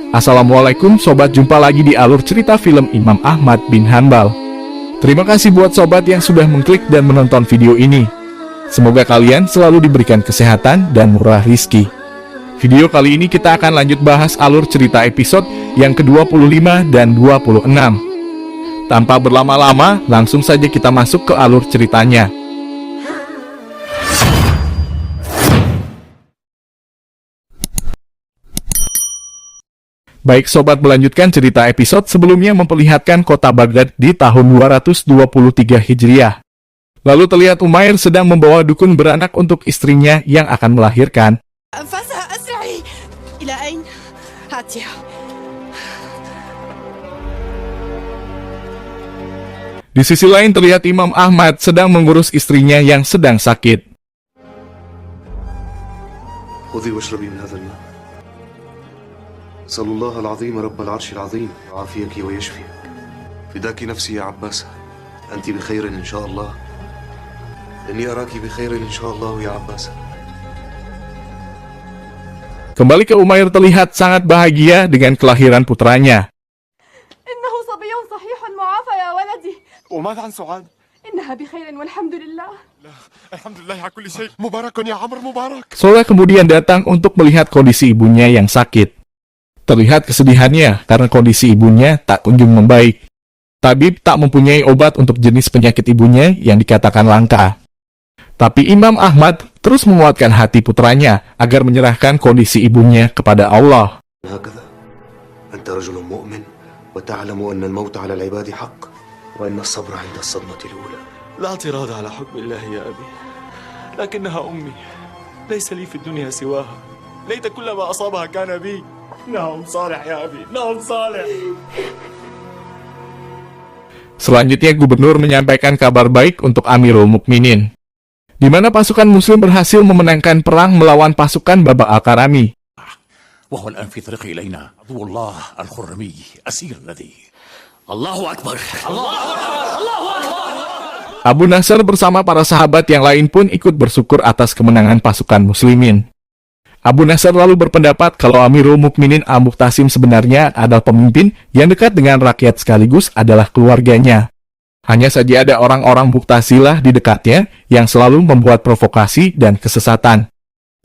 Assalamualaikum sobat, jumpa lagi di alur cerita film Imam Ahmad bin Hanbal. Terima kasih buat sobat yang sudah mengklik dan menonton video ini. Semoga kalian selalu diberikan kesehatan dan murah rizki. Video kali ini kita akan lanjut bahas alur cerita episode yang ke-25 dan 26. Tanpa berlama-lama, langsung saja kita masuk ke alur ceritanya. Baik sobat, melanjutkan cerita episode sebelumnya memperlihatkan kota Baghdad di tahun 223 Hijriah. Lalu terlihat Umair sedang membawa dukun beranak untuk istrinya yang akan melahirkan. Di sisi lain terlihat Imam Ahmad sedang mengurus istrinya yang sedang sakit. Sallallahu al-azim rabbal arshil azim afiyaki wa yashfiyak. Fidaki nafsi ya Abbas. Anti bi khairin insyaallah. Inni araki bi khairin insyaallah ya Abbas. Kembali ke Umair, terlihat sangat bahagia dengan kelahiran putranya. Innahu sabiyyun sahihun mu'afa ya waladi. وماذا عن سعاد؟ إنها بخير والحمد لله. الحمد لله على كل شيء. مبارك يا عمر مبارك. Soleh kemudian datang untuk melihat kondisi ibunya yang sakit. Terlihat kesedihannya karena kondisi ibunya tak kunjung membaik. Tabib tak mempunyai obat untuk jenis penyakit ibunya yang dikatakan langka. Tapi Imam Ahmad terus menguatkan hati putranya agar menyerahkan kondisi ibunya kepada Allah. أنت رجل مؤمن وتعلم أن الموت على العباد حق وأن الصبر عند الصدمة الأولى. لا اعتراض على حكم الله يا أبي، لكنها أمي، ليس لي في الدنيا سواها. ليت كل ما أصابها كان بي. نعم صالح يا أبي، نعم صالح. Selanjutnya gubernur menyampaikan kabar baik untuk Amirul Mukminin, di mana pasukan muslim berhasil memenangkan perang melawan pasukan Baba Al-Karami. وهو الآن في طريق إلينا عدو الله الخرمي أسير الذي الله أكبر الله أكبر الله أكبر. Abu Nasr bersama para sahabat yang lain pun ikut bersyukur atas kemenangan pasukan muslimin. Abu Nasr lalu berpendapat kalau Amirul Mukminin Al-Muqtasim sebenarnya adalah pemimpin yang dekat dengan rakyat sekaligus adalah keluarganya. Hanya saja ada orang-orang Muqtasilah di dekatnya yang selalu membuat provokasi dan kesesatan.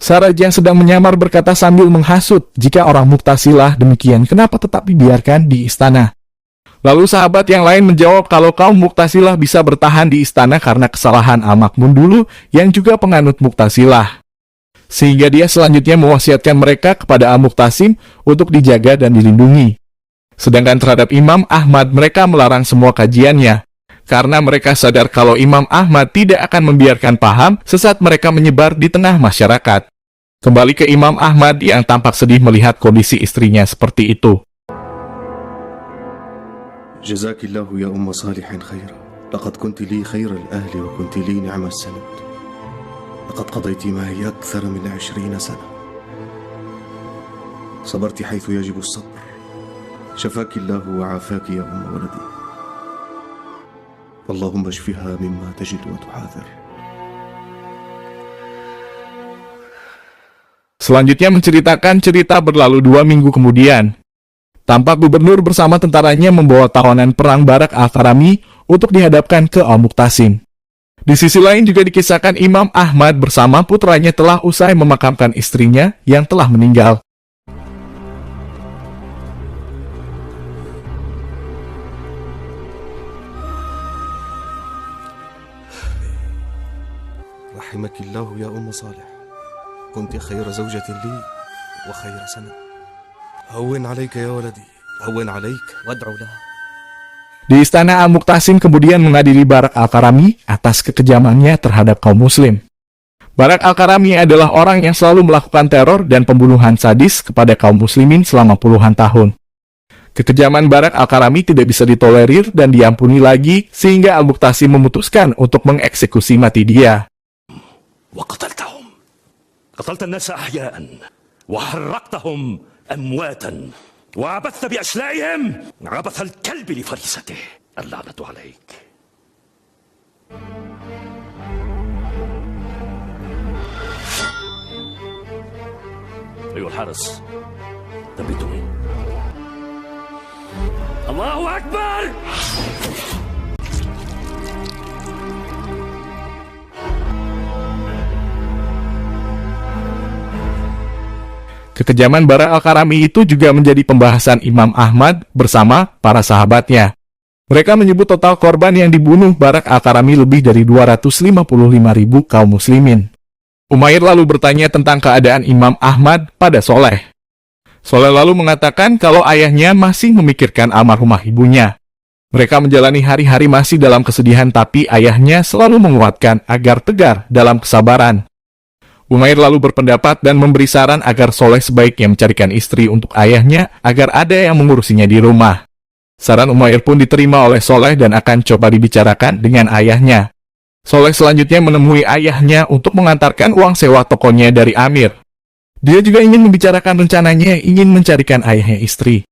Saraj yang sedang menyamar berkata sambil menghasut, jika orang Muqtasilah demikian, kenapa tetap dibiarkan di istana? Lalu sahabat yang lain menjawab kalau kaum Muqtasilah bisa bertahan di istana karena kesalahan Al-Makmun dulu yang juga penganut Muqtasilah. Sehingga dia selanjutnya mewasiatkan mereka kepada Al-Muqtasim untuk dijaga dan dilindungi. Sedangkan terhadap Imam Ahmad mereka melarang semua kajiannya, karena mereka sadar kalau Imam Ahmad tidak akan membiarkan paham sesat mereka menyebar di tengah masyarakat. Kembali ke Imam Ahmad yang tampak sedih melihat kondisi istrinya seperti itu. Jazakillahu ya Umma Salihin khaira. Laqad kunti li khairal ahli wa kunti li ni'mas sanad. لقد قضيت معي أكثر من 20 سنة. صبرت حيث يجب الصبر. شفاك الله وعافاك يا أم ولدي. اللهم اشفها مما تجد وتحاذر. Selanjutnya menceritakan cerita berlalu 2 minggu kemudian. Tampak gubernur bersama tentaranya membawa tawanan perang Barak Al-Karami untuk dihadapkan ke Al-Muqtasim. Di sisi lain juga dikisahkan Imam Ahmad bersama putranya telah usai memakamkan istrinya yang telah meninggal. Rahimakillahu ya Umma Salih. Kunti khaira zawjatin li wa khaira sanad. Hawwin 'alayka ya waladi. Hawwin 'alayka wad'u lahu. Di istana Al-Muqtasim kemudian mengadili Barak Al-Karami atas kekejamannya terhadap kaum muslim. Barak Al-Karami adalah orang yang selalu melakukan teror dan pembunuhan sadis kepada kaum muslimin selama puluhan tahun. Kekejaman Barak Al-Karami tidak bisa ditolerir dan diampuni lagi sehingga Al-Muqtasim memutuskan untuk mengeksekusi mati dia. وقتلتهم قتلت الناس أحياء وحرقتهم أمواتا وعبثت بأشلائهم عبث الكلب لفريسته اللعنة عليك. أيها الحارس ثبتوني. الله أكبر. Kekejaman Bara Al-Karami itu juga menjadi pembahasan Imam Ahmad bersama para sahabatnya. Mereka menyebut total korban yang dibunuh Barak Al-Karami lebih dari 255.000 kaum muslimin. Umair lalu bertanya tentang keadaan Imam Ahmad pada Soleh. Soleh lalu mengatakan kalau ayahnya masih memikirkan almarhumah ibunya. Mereka menjalani hari-hari masih dalam kesedihan, tapi ayahnya selalu menguatkan agar tegar dalam kesabaran. Umair lalu berpendapat dan memberi saran agar Soleh sebaiknya mencarikan istri untuk ayahnya agar ada yang mengurusinya di rumah. Saran Umair pun diterima oleh Soleh dan akan coba dibicarakan dengan ayahnya. Soleh selanjutnya menemui ayahnya untuk mengantarkan uang sewa tokonya dari Amir. Dia juga ingin membicarakan rencananya ingin mencarikan ayahnya istri.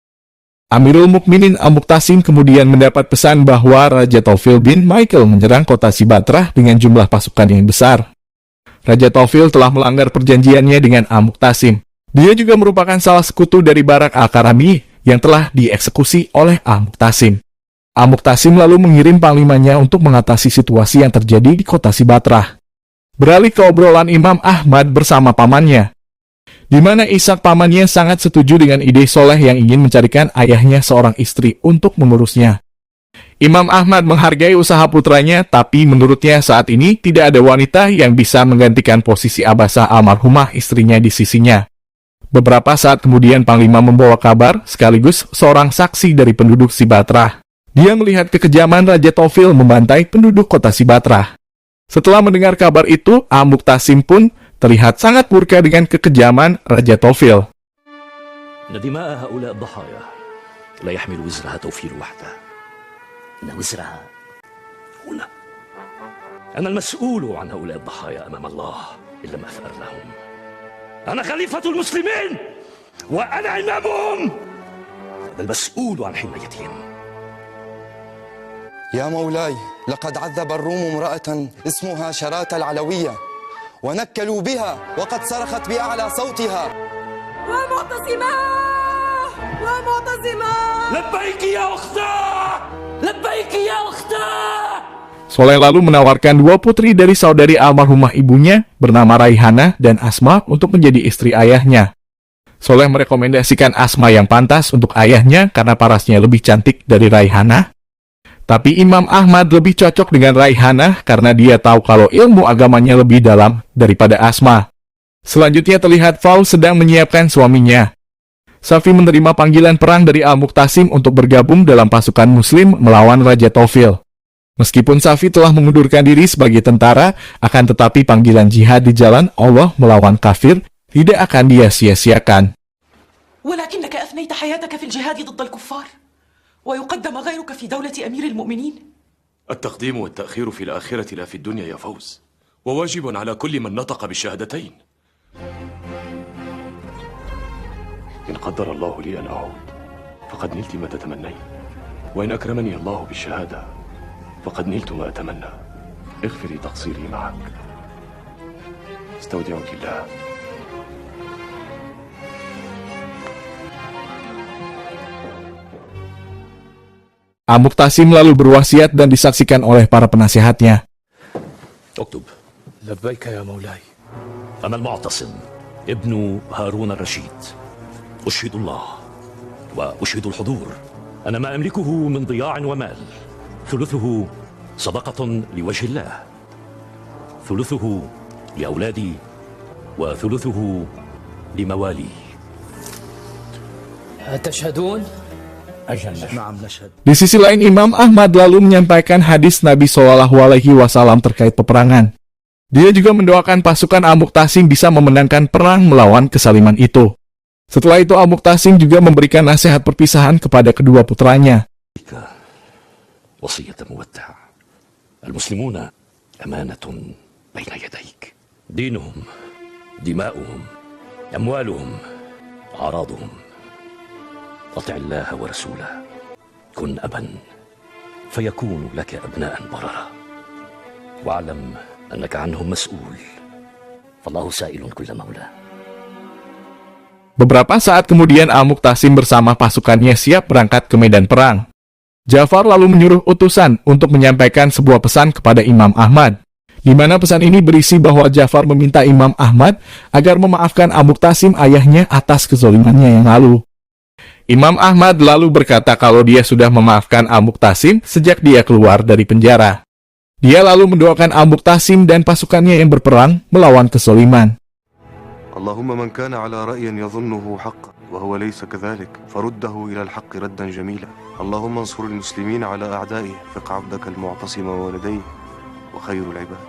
Amirul Mukminin Al-Muqtasim kemudian mendapat pesan bahwa Raja Taufil bin Michael menyerang kota Sibatrah dengan jumlah pasukan yang besar. Raja Taufil telah melanggar perjanjiannya dengan Al-Muqtasim. Dia juga merupakan salah sekutu dari Barak Al-Karami yang telah dieksekusi oleh Al-Muqtasim. Al-Muqtasim lalu mengirim panglimanya untuk mengatasi situasi yang terjadi di kota Sibatrah. Beralih ke obrolan Imam Ahmad bersama pamannya, di mana Ishak pamannya sangat setuju dengan ide Soleh yang ingin mencarikan ayahnya seorang istri untuk mengurusnya. Imam Ahmad menghargai usaha putranya, tapi menurutnya saat ini tidak ada wanita yang bisa menggantikan posisi Abasah almarhumah istrinya di sisinya. Beberapa saat kemudian Panglima membawa kabar sekaligus seorang saksi dari penduduk Sibatrah. Dia melihat kekejaman Raja Taufil membantai penduduk kota Sibatrah. Setelah mendengar kabar itu, Al-Muqtasim pun terlihat sangat murka dengan kekejaman Raja Taufil. دماء هؤلاء الضحايا لا يحمل وزرها توفير وحده. إن وزرها هنا. أنا المسؤول عن هؤلاء الضحايا أمام الله إن لم أثأر لهم. أنا خليفة المسلمين وأنا إمامهم. أنا المسؤول عن حمايتهم. يا مولاي، لقد عذب الروم امرأة اسمها شرات العلوية ونكلوا بها وقد صرخت بأعلى صوتها. ومعتصمة ومعتصمة. لبيك يا أختاه، لبيك يا أختاه. Soleh lalu menawarkan dua putri dari saudari almarhumah ibunya bernama Raihana dan Asma untuk menjadi istri ayahnya. Soleh merekomendasikan Asma yang pantas untuk ayahnya karena parasnya lebih cantik dari Raihana. Tapi Imam Ahmad lebih cocok dengan Raihana karena dia tahu kalau ilmu agamanya lebih dalam daripada Asma. Selanjutnya terlihat Faul sedang menyiapkan suaminya. Safi menerima panggilan perang dari Al-Muqtasim untuk bergabung dalam pasukan Muslim melawan Raja Taufil. Meskipun Safi telah mengundurkan diri sebagai tentara, akan tetapi panggilan jihad di jalan Allah melawan kafir tidak akan dia sia-siakan. ولكنك أفنيت حياتك في الجهاد ضد الكفار ويقدم غيرك في دولة أمير المؤمنين. التقديم والتأخير في الآخرة لا في الدنيا يا فوز، وواجب على كل من نطق بالشهادتين. إن قدر الله لي أن أعود فقد نلت ما تتمنين، وإن أكرمني الله بالشهادة فقد نلت ما أتمنى. اغفري تقصيري معك. استودعك الله. Al-Muqtasim lalu berwasiat dan disaksikan oleh para penasihatnya. اكتب. لبيك يا مولاي. أنا المعتصم ابن هارون الرشيد، أشهد الله وأشهد الحضور. أنا ما أملكه من ضياع ومال ثلثه صدقة لوجه الله، ثلثه لأولادي، وثلثه لموالي. تشهدون؟ نعم نشهد. Di sisi lain, Imam Ahmad lalu menyampaikan hadis Nabi SAW terkait peperangan. Dia juga mendoakan pasukan Al-Muqtasim bisa memenangkan perang melawan kesaliman itu. Setelah itu Al-Muqtasim juga memberikan nasihat perpisahan kepada kedua putranya. وصية مودع. المسلمون أمانة بين يديك، دينهم، دماؤهم، أموالهم، أعراضهم. أطع الله ورسوله، كن أبا فيكون لك أبناء بررة، واعلم أنك عنهم مسؤول، فالله سائل كل مولى. Beberapa saat kemudian Al-Muqtasim bersama pasukannya siap berangkat ke medan perang. Ja'far lalu menyuruh utusan untuk menyampaikan sebuah pesan kepada Imam Ahmad, di mana pesan ini berisi bahwa Ja'far meminta Imam Ahmad agar memaafkan Al-Muqtasim ayahnya atas kezalimannya yang lalu. Imam Ahmad lalu berkata kalau dia sudah memaafkan Al-Muqtasim sejak dia keluar dari penjara. Dia lalu mendoakan Al-Muqtasim dan pasukannya yang berperang melawan kezaliman. اللهم من كان على رأي يظنه حقا وهو ليس كذلك فرده إلى الحق ردا جميلا اللهم انصر المسلمين على أعدائه فق عبدك المعتصم وولديه وخير العباد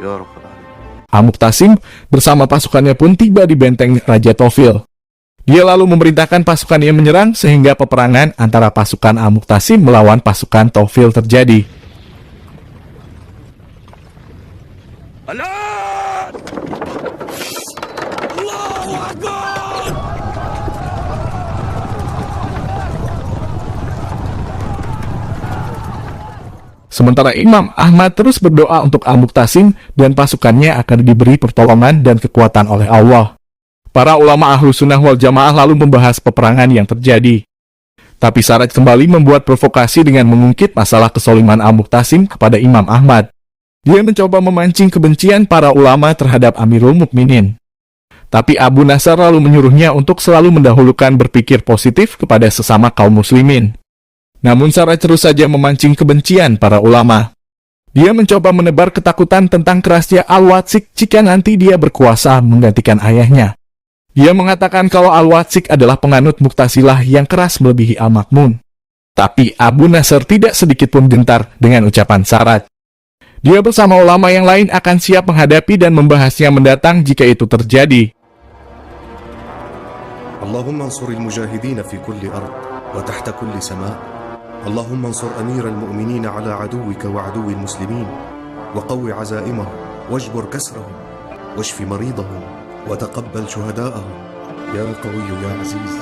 يا رب العالمين. Al-Muqtasim bersama pasukannya pun tiba di benteng Raja Tawfil. Dia lalu memerintahkan pasukannya menyerang sehingga peperangan antara pasukan Al-Muqtasim melawan pasukan Tawfil terjadi. Sementara Imam Ahmad terus berdoa untuk Al-Muqtasim dan pasukannya akan diberi pertolongan dan kekuatan oleh Allah. Para ulama Ahlu Sunnah wal Jamaah lalu membahas peperangan yang terjadi. Tapi Saraj kembali membuat provokasi dengan mengungkit masalah kesoliman Al-Muqtasim kepada Imam Ahmad. Dia mencoba memancing kebencian para ulama terhadap Amirul Mukminin. Tapi Abu Nasr lalu menyuruhnya untuk selalu mendahulukan berpikir positif kepada sesama kaum muslimin. Namun Saraj terus saja memancing kebencian para ulama. Dia mencoba menebar ketakutan tentang kerasnya Al-Watsik jika nanti dia berkuasa menggantikan ayahnya. Dia mengatakan kalau Al-Watsik adalah penganut Mu'tazilah yang keras melebihi Al-Ma'mun. Tapi Abu Nasr tidak sedikit pun gentar dengan ucapan Saraj. Dia bersama ulama yang lain akan siap menghadapi dan membahasnya mendatang jika itu terjadi. اللهم انصر المجاهدين في كل أرض وتحت كل سماء اللهم انصر أمير المؤمنين على عدوك وعدو المسلمين وقو عزائمهم واجبر كسرهم واشف مريضهم وتقبل شهداءهم يا قوي يا عزيز.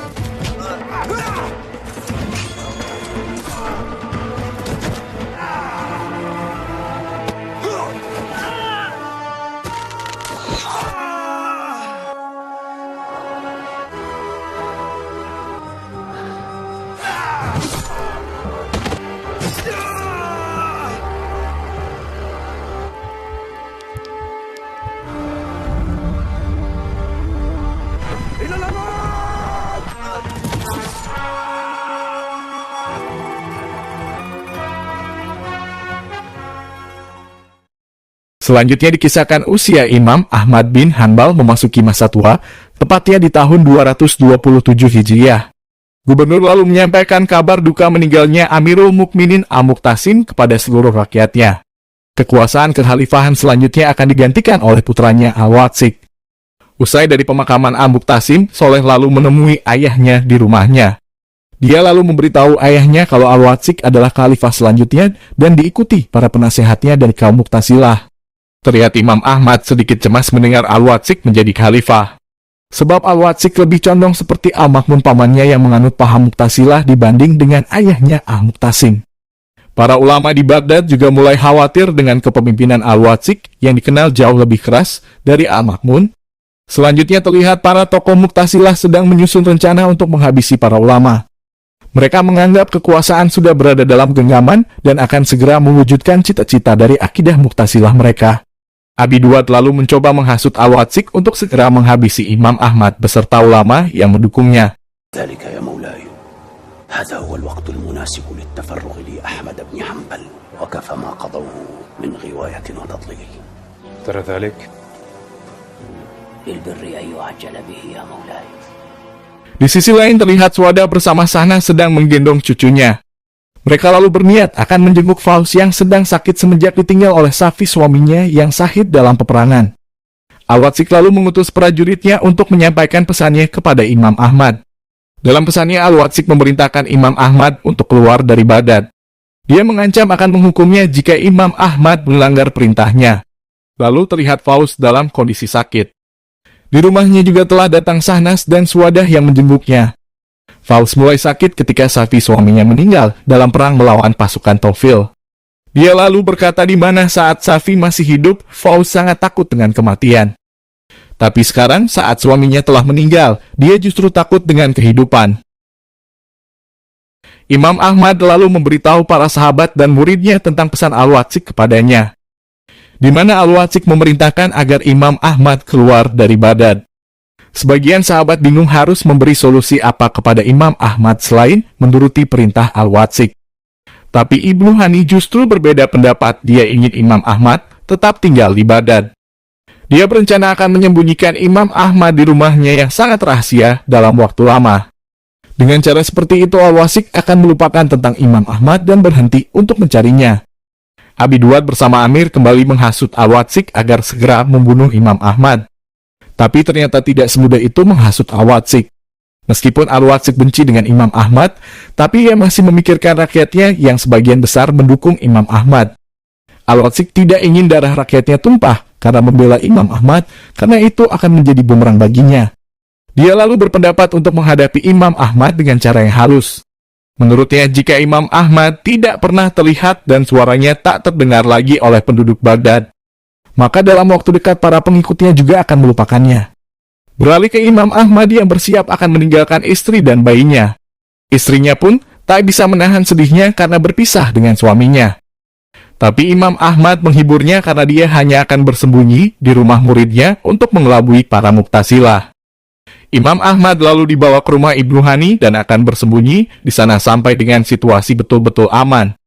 Selanjutnya dikisahkan usia Imam Ahmad bin Hanbal memasuki masa tua, tepatnya di tahun 227 Hijriah. Gubernur lalu menyampaikan kabar duka meninggalnya Amirul Mukminin Al-Muqtasim kepada seluruh rakyatnya. Kekuasaan kekhalifahan selanjutnya akan digantikan oleh putranya Al-Watsik. Usai dari pemakaman Al-Muqtasim, Soleh lalu menemui ayahnya di rumahnya. Dia lalu memberitahu ayahnya kalau Al-Watsik adalah khalifah selanjutnya dan diikuti para penasehatnya dari kaum Mu'tazilah. Terlihat Imam Ahmad sedikit cemas mendengar Al-Watsik menjadi khalifah. Sebab Al-Watsik lebih condong seperti Al-Ma'mun pamannya yang menganut paham Mu'tazilah dibanding dengan ayahnya Al-Muqtasim. Para ulama di Baghdad juga mulai khawatir dengan kepemimpinan Al-Watsik yang dikenal jauh lebih keras dari Al-Ma'mun. Selanjutnya terlihat para tokoh Mu'tazilah sedang menyusun rencana untuk menghabisi para ulama. Mereka menganggap kekuasaan sudah berada dalam genggaman dan akan segera mewujudkan cita-cita dari akidah Mu'tazilah mereka. Abi Duwad lalu mencoba menghasut Al-Watsik untuk segera menghabisi Imam Ahmad beserta ulama yang mendukungnya. ذلك يا مولاي هذا هو الوقت المناسب للتفرغ لأحمد بن حنبل وكفى ما قضوه من غواية وتضليل. ترى ذلك؟ للبر أن يعجل به يا مولاي. Di sisi lain terlihat Suwada bersama Sahna sedang menggendong cucunya. Mereka lalu berniat akan menjenguk Faus yang sedang sakit semenjak ditinggal oleh Safi suaminya yang syahid dalam peperangan. Al-Watsik lalu mengutus prajuritnya untuk menyampaikan pesannya kepada Imam Ahmad. Dalam pesannya Al-Watsik memerintahkan Imam Ahmad untuk keluar dari Baghdad. Dia mengancam akan menghukumnya jika Imam Ahmad melanggar perintahnya. Lalu terlihat Faus dalam kondisi sakit. Di rumahnya juga telah datang Sahnas dan Suwadah yang menjenguknya. Faus mulai sakit ketika Safi suaminya meninggal dalam perang melawan pasukan Tawfil. Dia lalu berkata di mana saat Safi masih hidup, Faus sangat takut dengan kematian. Tapi sekarang saat suaminya telah meninggal, dia justru takut dengan kehidupan. Imam Ahmad lalu memberitahu para sahabat dan muridnya tentang pesan Al-Watsik kepadanya, di mana Al-Watsik memerintahkan agar Imam Ahmad keluar dari Baghdad. Sebagian sahabat bingung harus memberi solusi apa kepada Imam Ahmad selain menuruti perintah Al-Watsik. Tapi Ibnu Hani justru berbeda pendapat. Dia ingin Imam Ahmad tetap tinggal di Baghdad. Dia berencana akan menyembunyikan Imam Ahmad di rumahnya yang sangat rahasia dalam waktu lama. Dengan cara seperti itu, Al-Watsik akan melupakan tentang Imam Ahmad dan berhenti untuk mencarinya. Abi Duwad bersama Amir kembali menghasut Al-Watsik agar segera membunuh Imam Ahmad. Tapi ternyata tidak semudah itu menghasut Al-Watsik. Meskipun Al-Watsik benci dengan Imam Ahmad, tapi ia masih memikirkan rakyatnya yang sebagian besar mendukung Imam Ahmad. Al-Watsik tidak ingin darah rakyatnya tumpah karena membela Imam Ahmad, karena itu akan menjadi bumerang baginya. Dia lalu berpendapat untuk menghadapi Imam Ahmad dengan cara yang halus. Menurutnya, jika Imam Ahmad tidak pernah terlihat dan suaranya tak terdengar lagi oleh penduduk Baghdad, maka dalam waktu dekat para pengikutnya juga akan melupakannya. Beralih ke Imam Ahmad yang bersiap akan meninggalkan istri dan bayinya. Istrinya pun tak bisa menahan sedihnya karena berpisah dengan suaminya. Tapi Imam Ahmad menghiburnya karena dia hanya akan bersembunyi di rumah muridnya untuk mengelabui para Mu'tazilah. Imam Ahmad lalu dibawa ke rumah Ibnu Hani dan akan bersembunyi di sana sampai dengan situasi betul-betul aman.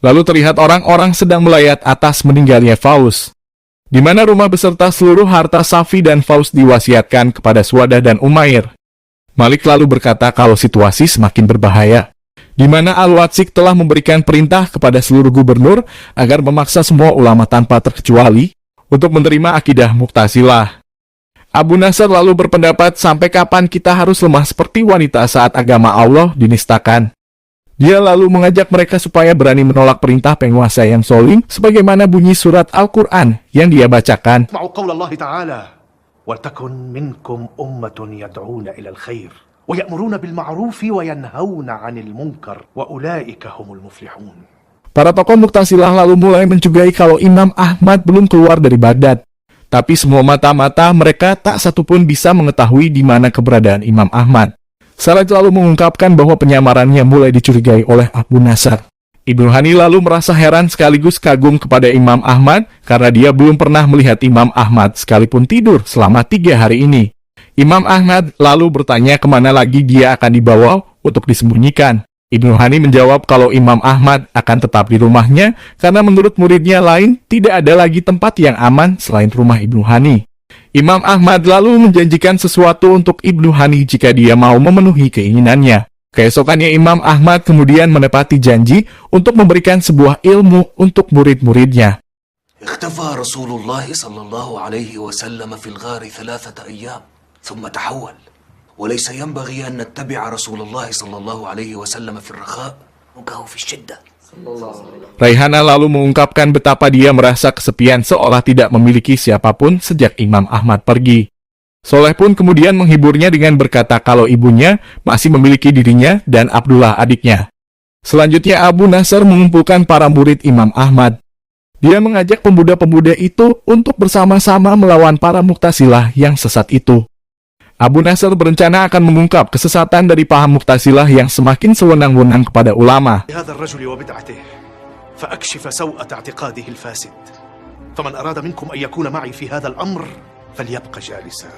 Lalu terlihat orang-orang sedang melayat atas meninggalnya Faus, di mana rumah beserta seluruh harta Safi dan Faus diwasiatkan kepada Suwadah dan Umair. Malik lalu berkata kalau situasi semakin berbahaya, di mana Al-Watsik telah memberikan perintah kepada seluruh gubernur agar memaksa semua ulama tanpa terkecuali untuk menerima akidah Mu'tazilah. Abu Nasr lalu berpendapat sampai kapan kita harus lemah seperti wanita saat agama Allah dinistakan. Dia lalu mengajak mereka supaya berani menolak perintah penguasa yang zalim sebagaimana bunyi surat Al-Quran yang dia bacakan. اسمعوا قول الله تعالى ولتكن منكم أمة يدعون إلى الخير ويأمرون بالمعروف وينهون عن المنكر وأولئك هم المفلحون. Para tokoh Mu'tazilah lalu mulai mencurigai kalau Imam Ahmad belum keluar dari Baghdad. Tapi semua mata-mata mereka tak satupun bisa mengetahui di mana keberadaan Imam Ahmad. Saleh lalu mengungkapkan bahwa penyamarannya mulai dicurigai oleh Abu Nasr. Ibnu Hani lalu merasa heran sekaligus kagum kepada Imam Ahmad karena dia belum pernah melihat Imam Ahmad sekalipun tidur selama 3 hari ini. Imam Ahmad lalu bertanya kemana lagi dia akan dibawa untuk disembunyikan. Ibnu Hani menjawab kalau Imam Ahmad akan tetap di rumahnya karena menurut muridnya lain tidak ada lagi tempat yang aman selain rumah Ibnu Hani. Imam Ahmad lalu menjanjikan sesuatu untuk Ibnu Hani jika dia mau memenuhi keinginannya. Keesokannya Imam Ahmad kemudian menepati janji untuk memberikan sebuah ilmu untuk murid-muridnya. اختفى رسول الله صلى الله عليه وسلم في الغار 3 أيام ثم تحول وليس ينبغي أن نتبع رسول الله صلى الله عليه وسلم في الرخاء وكهو في الشدة. Raihana lalu mengungkapkan betapa dia merasa kesepian seolah tidak memiliki siapapun sejak Imam Ahmad pergi. Soleh pun kemudian menghiburnya dengan berkata kalau ibunya masih memiliki dirinya dan Abdullah adiknya. Selanjutnya Abu Nasr mengumpulkan para murid Imam Ahmad. Dia mengajak pemuda-pemuda itu untuk bersama-sama melawan para Mu'tazilah yang sesat itu. Abu Nasr berencana akan mengungkap kesesatan dari paham Mu'tazilah yang semakin sewenang-wenang kepada ulama. هذا الرجل وبدعته فأكشف سوءة اعتقاده الفاسد فمن أراد منكم أن يكون معي في هذا الأمر فليبقى جالسا.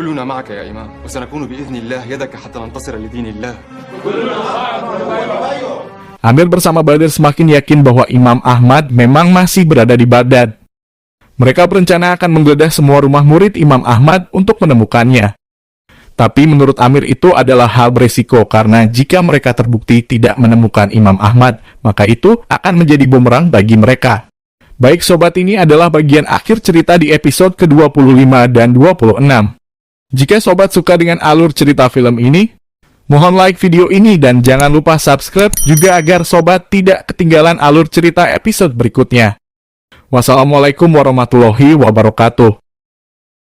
كلنا معك يا إمام وسنكون بإذن الله يدك حتى ننتصر لدين الله. Amir bersama Badr semakin yakin bahwa Imam Ahmad memang masih berada di Baghdad. Mereka berencana akan menggeledah semua rumah murid Imam Ahmad untuk menemukannya. Tapi menurut Amir itu adalah hal beresiko karena jika mereka terbukti tidak menemukan Imam Ahmad, maka itu akan menjadi bumerang bagi mereka. Baik sobat, ini adalah bagian akhir cerita di episode ke-25 dan 26. Jika sobat suka dengan alur cerita film ini, mohon like video ini dan jangan lupa subscribe juga agar sobat tidak ketinggalan alur cerita episode berikutnya. Wassalamualaikum warahmatullahi wabarakatuh.